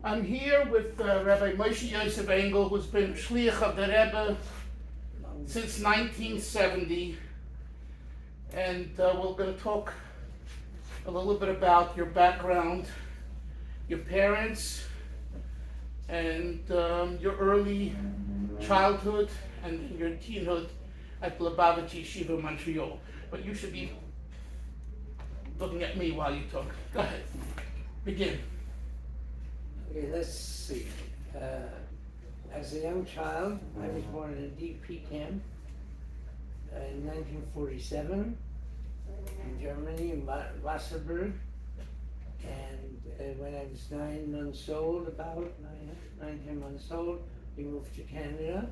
I'm here with Rabbi Moshe Yosef Engel, who's been shliach of the Rebbe since 1970, and we're going to talk a little bit about your background, your parents, and your early childhood and your teenhood at Lubavitch Yeshiva, Montreal. But you should be looking at me while you talk. Go ahead. Begin. Okay, let's see. As a young child, I was born in a DP camp in 1947 in Germany, in Wasserburg. And when I was 9 months old, about 10 months old, we moved to Canada.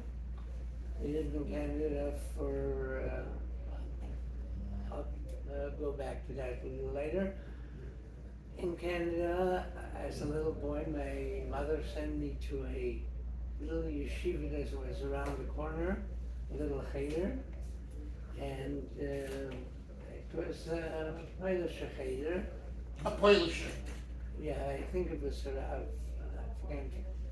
We lived in Canada for, I'll go back to that a little later. In Canada, as a little boy, my mother sent me to a little yeshiva that was around the corner, a little cheder, and it was a Polish cheder. A Polish. Yeah, I think it was Rav, I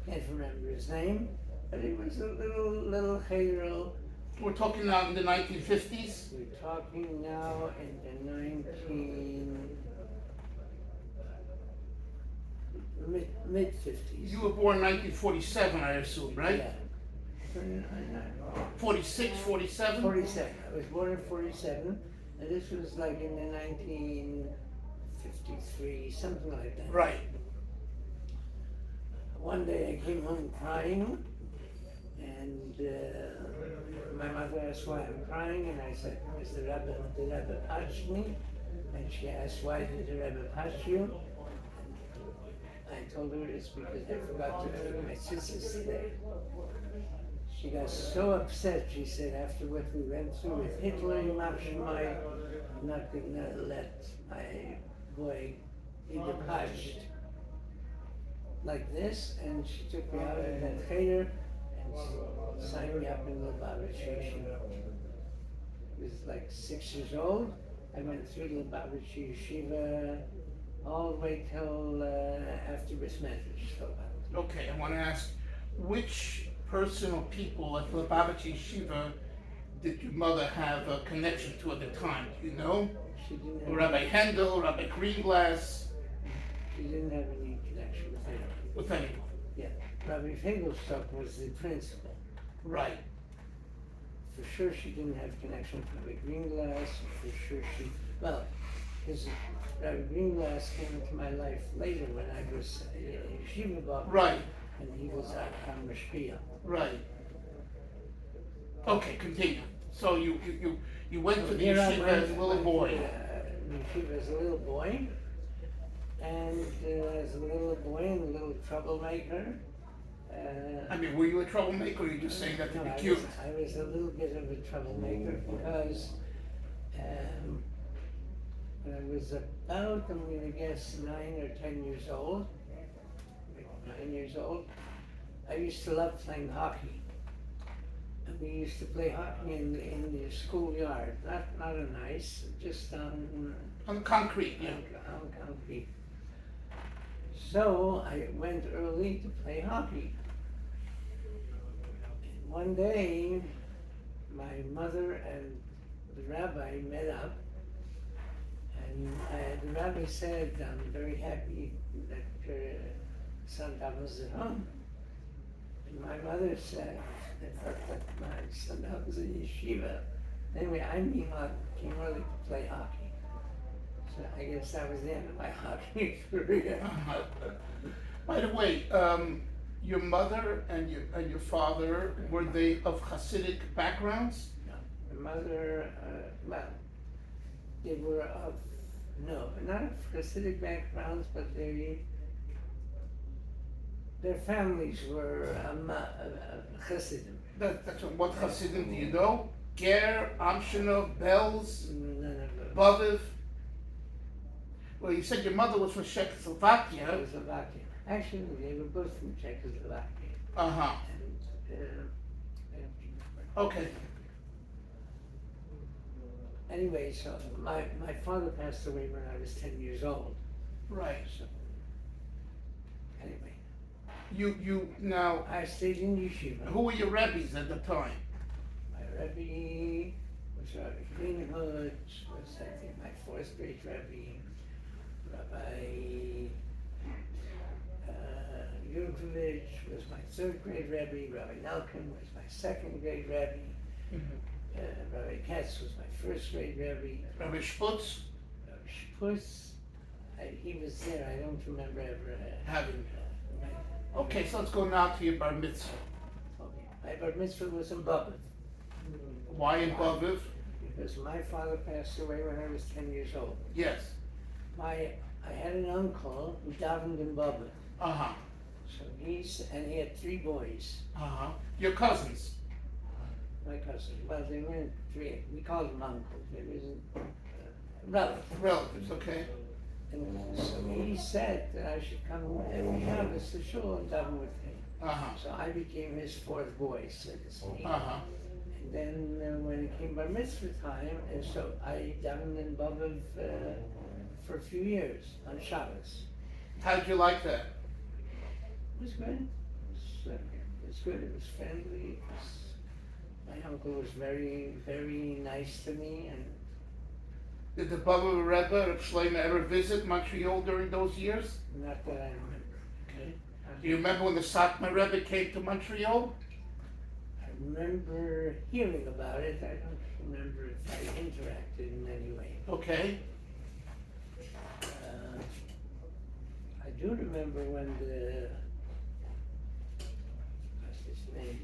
can't remember his name, but it was a little cheder. We're talking now in the 1950s? We're talking now in the mid-50s. You were born in 1947, I assume, right? Yeah. 46, 47? 47. I was born in 47, and this was like in the 1953, something like that. Right. One day I came home crying, and my mother asked why I'm crying, and I said, "Because the Rabbi touched me." And she asked, "Why did the Rabbi touch you?" I told her it's because I forgot to feed my sisters today. She got so upset, she said, after what we went through with Hitler, I'm not going to let my boy be departed like this. And she took me out of that cheder and signed me up in Lubavitch Yeshiva. I was like 6 years old. I went through Lubavitch Yeshiva all the way till after bris medrash. Okay, I want to ask, which person or people at Lubavitch Yeshiva did your mother have a connection to at the time? Do you know? She didn't have Rabbi Engel, Rabbi Greenglass? She didn't have any connection with anyone. With anyone? Yeah, Rabbi Finkelstock was the principal. Right. For sure she didn't have connection with Rabbi Greenglass. For sure because Rabbi Greenglass came into my life later when I was a yeshiva bar. Right. And he was a mashpia. Right. Okay, continue. So you went to the Here I yeshiva went- as a little boy. Yeshiva as a little boy, and as a little boy and a little troublemaker. I mean, were you a troublemaker, or are you just saying that to No, be I cute? was a little bit of a troublemaker because when I was about, I'm going to guess, 9 or 10 years old, 9 years old, I used to love playing hockey. And we used to play hockey in the schoolyard, not on ice, just on Concrete, yeah. on concrete. So I went early to play hockey. And one day, my mother and the rabbi met up, and the rabbi said, "I'm very happy that your son was at home." And my mother said, that my son was in yeshiva. Anyway, I meanwhile came early to play hockey. So I guess that was the end of my hockey career. By the way, your mother and your father, were they of Hasidic backgrounds? My mother, they were of, not of Hasidic backgrounds, but their families were Hasidim. That's what Hasidim, do you know? Ger, Amshina, Belz, None of them. Baviv. Well, you said your mother was from Czechoslovakia. Czechoslovakia. Actually, they were both from Czechoslovakia. Uh-huh. Okay. Anyway, so my father passed away when I was 10 years old. Right. So, anyway, Now, I stayed in yeshiva. who were your rabbis at the time? My Rabbi was Rabbi Greenhood, was I think my fourth grade Rabbi. Rabbi Yurkovich was my third grade Rabbi. Rabbi Nelkin was my second grade Rabbi. Rabbi Katz was my first grade Rabbi. Rabbi Sputz? Rabbi Shputz, he was there. I don't remember ever Having. my- Okay, so let's go now to your bar mitzvah. Okay. My bar mitzvah was in Bubba. Why in Baviv? Because my father passed away when I was 10 years old. Yes. I had an uncle who davened in Bubba. Uh-huh. So he had 3 boys. Uh-huh. Your cousins? My cousins. Well, they weren't 3. We called them uncles. They wasn't relatives. Relatives, okay. And so he said that I should come every Shabbos to shul and daven with him. Uh-huh. So I became his 4th boy, so to speak. Uh-huh. And then when it came bar mitzvah time, and so I davened in Bubba for a few years on Shabbos. How did you like that? It was good. It was good. It was friendly. My uncle was very, very nice to me, and Did the Baba Rebbe or Shlomo ever visit Montreal during those years? not that I remember. Okay. Do you remember when the Satmar Rebbe came to Montreal? I remember hearing about it. I don't remember if I interacted in any way. Okay. I do remember when what's his name?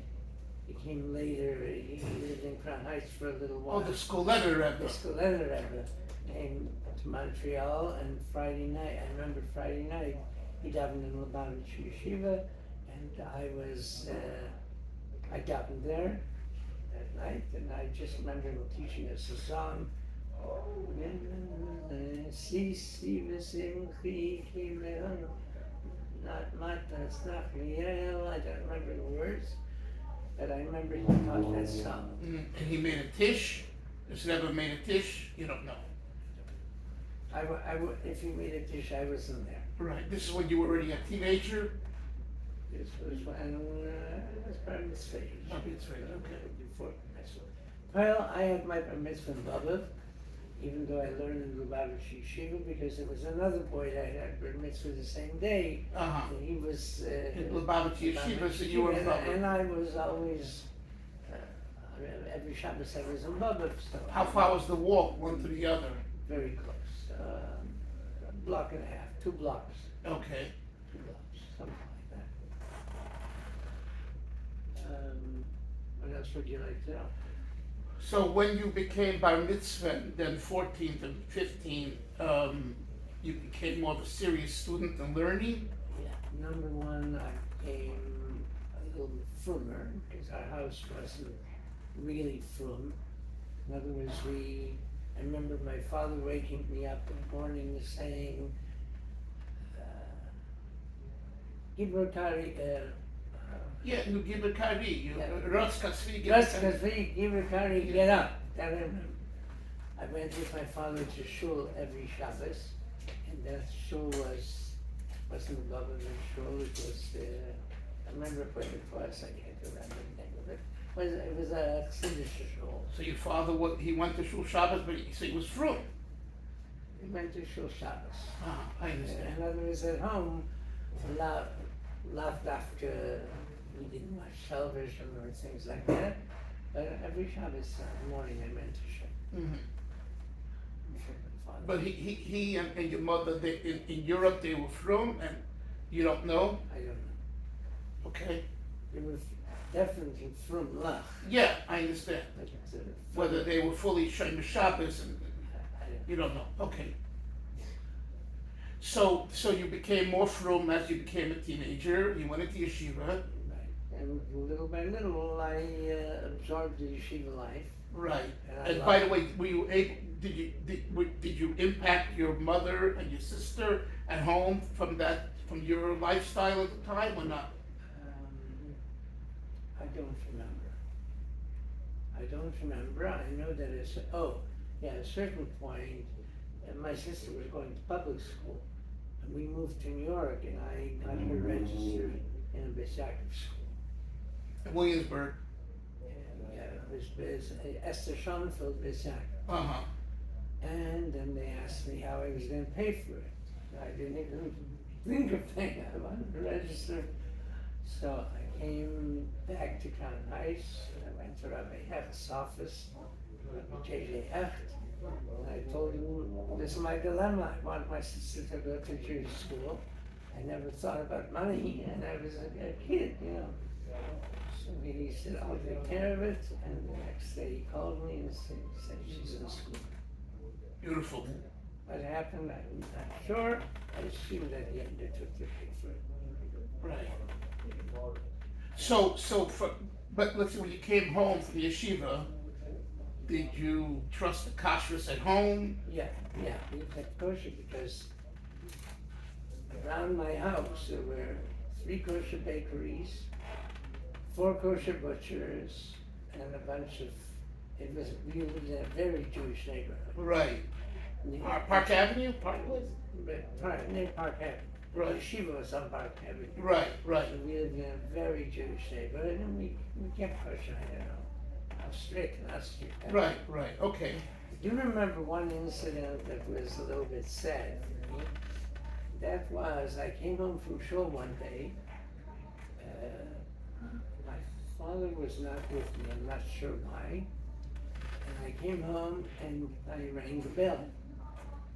He came later. He lived in Crown Heights for a little Oh, while. the Skoleta Rebbe. The Skoleta Rebbe came to Montreal, and Friday night, I remember Friday night, he davened in Lubavitch Yeshiva, and I davened there that night, and I just remember him teaching us a song. Sisi v'simchi kimeon, not matas nachliel, I don't remember the words, but I remember he taught that song. And he made a tish? This Rebbe made a tish? You don't know. If he made a dish, I wasn't there. Right. This is when you were already a teenager? This was when I was bar mitzvah. Bar mitzvah, okay. Before mitzvah. Well, I had my bar mitzvah in Bubba, even though I learned in Lubavitch Yeshiva, because there was another boy that had bar mitzvah the same day. Uh-huh. And he was In Lubavitch Yeshiva, so you were in Baba. and I was always, every Shabbos I was in Bubba. So How far was the walk, one to the other? Very close. A block and a half, 2 blocks. Okay. 2 blocks, something like that. What else would you like to know? So when you became bar mitzvah, then 14 to 15, you became more of a serious student in learning? Yeah, number 1, I became a little frummer, because our house wasn't really frum. In other words, I remember my father waking me up in the morning and saying, Gibor Kari, Yeah, you give a kari. Yeah. Rotz kasvi, give a Gus kari. Kazvi, Gibor Kari, get up. That I remember. I went with my father to shul every Shabbos, and that shul wasn't a government shul, it was, I remember what it was, I can't remember the name of it. It was a Siddish shul. So your father, he went to Shul Shabbos, but he was frum. We went to shul Shabbos. Ah, I understand. In other words, at home, laughed after, we didn't watch television or things like that, but every Shabbos morning I went to shul. Mhm. Before my father. But he and your mother, in Europe, they were frum, and you don't know? I don't know. Okay. They were definitely from Lach. Yeah, I understand. But Whether they were fully Shem Shabbos, and I don't you don't know. Okay. So you became more frum as you became a teenager. You went into yeshiva. Right. And little by little, I absorbed the yeshiva life. Right. And I And by the way, were you able? Did you impact your mother and your sister at home from your lifestyle at the time or not? I don't remember. I know that at a certain point, my sister was going to public school. And we moved to New York, and I got her registered in a Beis Yaakov school. In Williamsburg. And it was Esther Schoenfeld Beis Yaakov. Uh-huh. And then they asked me how I was going to pay for it. I didn't even think of paying. I wanted to register. So I came back to Crown Heights. I went to Rabbi Hecht's office, Rabbi J.J. Hecht. And I told him, this is my dilemma. I want my sister to go to Jewish school. I never thought about money, and I was a kid, you know. So he said, I'll take care of it. And the next day he called me and said she's in school. Beautiful. What happened, I'm not sure. I assume that he undertook to pay for it. Right. But let's say when you came home from the yeshiva, did you trust the kashrus at home? Yeah, we kept kosher because around my house there were 3 kosher bakeries, 4 kosher butchers, and a bunch of, we lived in a very Jewish neighborhood. Right. Park Avenue? Park Place? Near Park Avenue. Right. Yeshiva was on Park Avenue. Right. So we lived in a very Jewish neighborhood, and we kept kosher. I don't know how strict and how strict. Right. Okay. I do remember one incident that was a little bit sad for me. That was, I came home from shul one day. My father was not with me, I'm not sure why. And I came home and I rang the bell.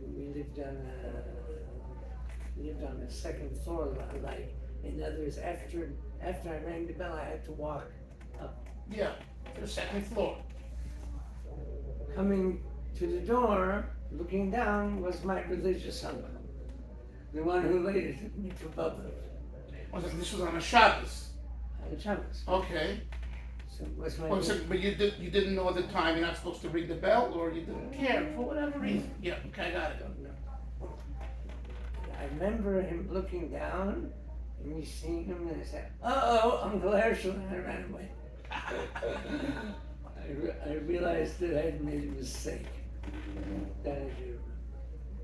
We lived on the second floor, like, in other words, after I rang the bell, I had to walk up. Yeah, to the second floor. Coming to the door, looking down, was my religious uncle, the one who later took me to Baba. This was on a Shabbos. Shabbos. Okay. So it was my But you didn't know at the time you're not supposed to ring the bell, or you didn't care for whatever reason. Yeah. Okay, I got it. I remember him looking down and me seeing him, and I said, "Uh-oh, Uncle Herschel," and I ran away. I realized that I had made a mistake. That I do.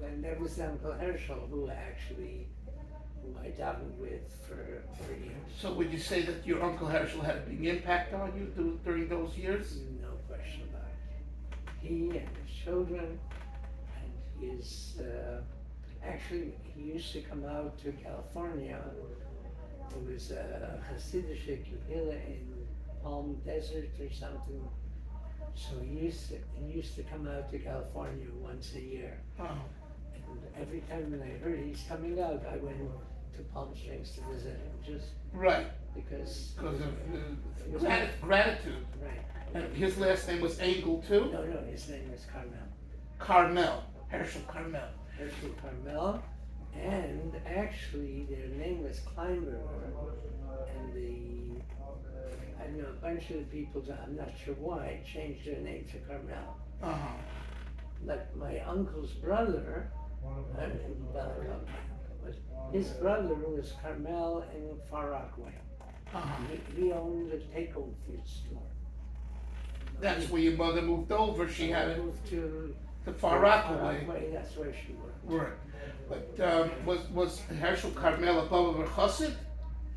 And that was Uncle Herschel who I davened with for years. So would you say that your Uncle Herschel had a big impact on you during those years? No question about it. He and his children and his, actually, he used to come out to California. It was a Hasidic Kehillah in Palm Desert or something. So he used to come out to California once a year. Oh. And every time when I heard he's coming out, I went to Palm Springs to visit him, just Right. because of gratitude. Right. And his last name was Engel too? No, his name is Carmel. Carmel. Herschel Carmel. Herschel Carmel, and actually their name was Kleinberger, and I know a bunch of the people, I'm not sure why, changed their name to Carmel. Uh-huh. Like my uncle's brother, his brother was Carmel in Far Rockaway. Uh-huh. He owned a take-home food store. That's where your mother moved over. She had moved to Far Rockaway. That's where she worked. Right. But was Herschel Carmel above a chassid?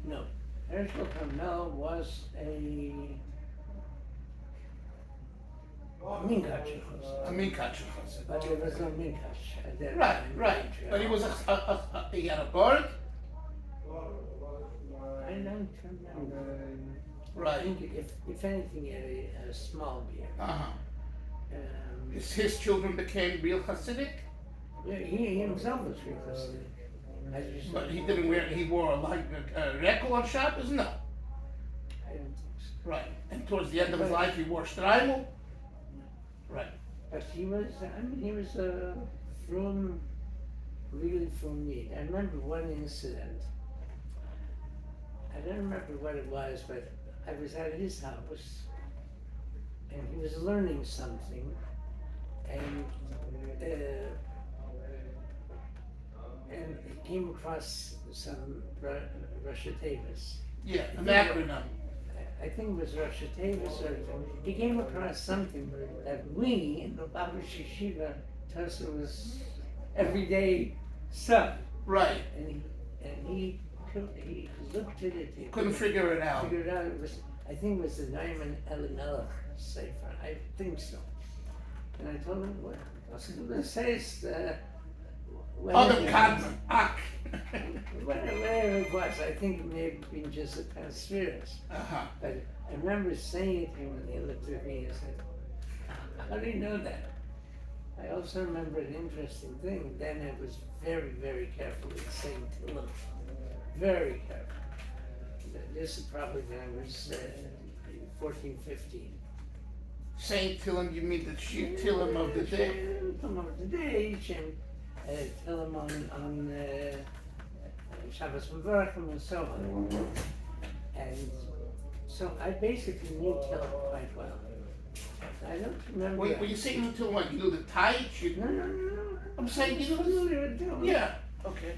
No. Herschel Carmel was a minkash chassid. A minkash chassid. But there was no minkash at that Right, time. right. But he was he had a board? I don't remember. I Right. think if anything, he had a small beard. Uh-huh. His children became real Hasidic? Yeah, he himself was real Hasidic. But he wore a rekel on Shabbos? No. I don't think so. Right. And towards the end of his life he wore shtreimel? Right. But he was really from me. I remember one incident. I don't remember what it was, but I was at his house, and he was learning something, and he came across some Rosh Hashanah. Yeah, an acronym. I think it was Rosh Hashanah, or he came across something that we in the Lubavitch Yeshiva told us was everyday stuff. Right. And he he looked at it. He Couldn't figure it out. figure it out. I think it was the Naaman Elimelech Sefer. I think so. And I told him, what it says, Other Kadmon. whatever it was, I think it may have been just a Pasvirus. Uh-huh. But I remember saying it to him, and he looked at me and said, how do you know that? I also remember an interesting thing. Then I was very, very careful with saying Tillim. Very careful. This is probably when I was 14, 15. Saying Tillim, you mean the Tillim of the day? Tillim of the day, Tillim on Shabbos Mevorachim and so on. And so I basically knew Tillim quite well. I don't remember. When you say you Tillim, what? You know the tides? No. I'm saying you know Tillim. Yeah. Okay.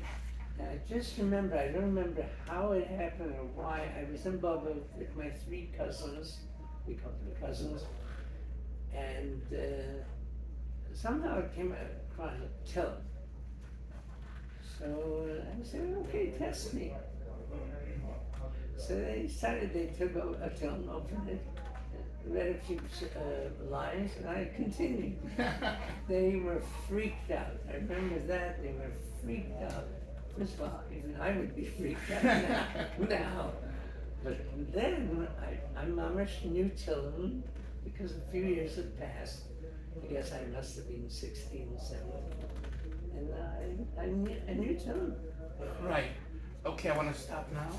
I just remember, I don't remember how it happened or why. I was in Baba with my 3 cousins, we called them cousins, and somehow it came across a Tillim. So I said, okay, test me. So they took a Tillim, opened it, read a few lines, and I continued. They were freaked out. I remember that, they were freaked out. First of all, even I would be freaked out now. But then I mamish knew Tillim because a few years had passed. I guess I must have been 16, 17. And I knew Tillim. Right. Okay, I want to stop now.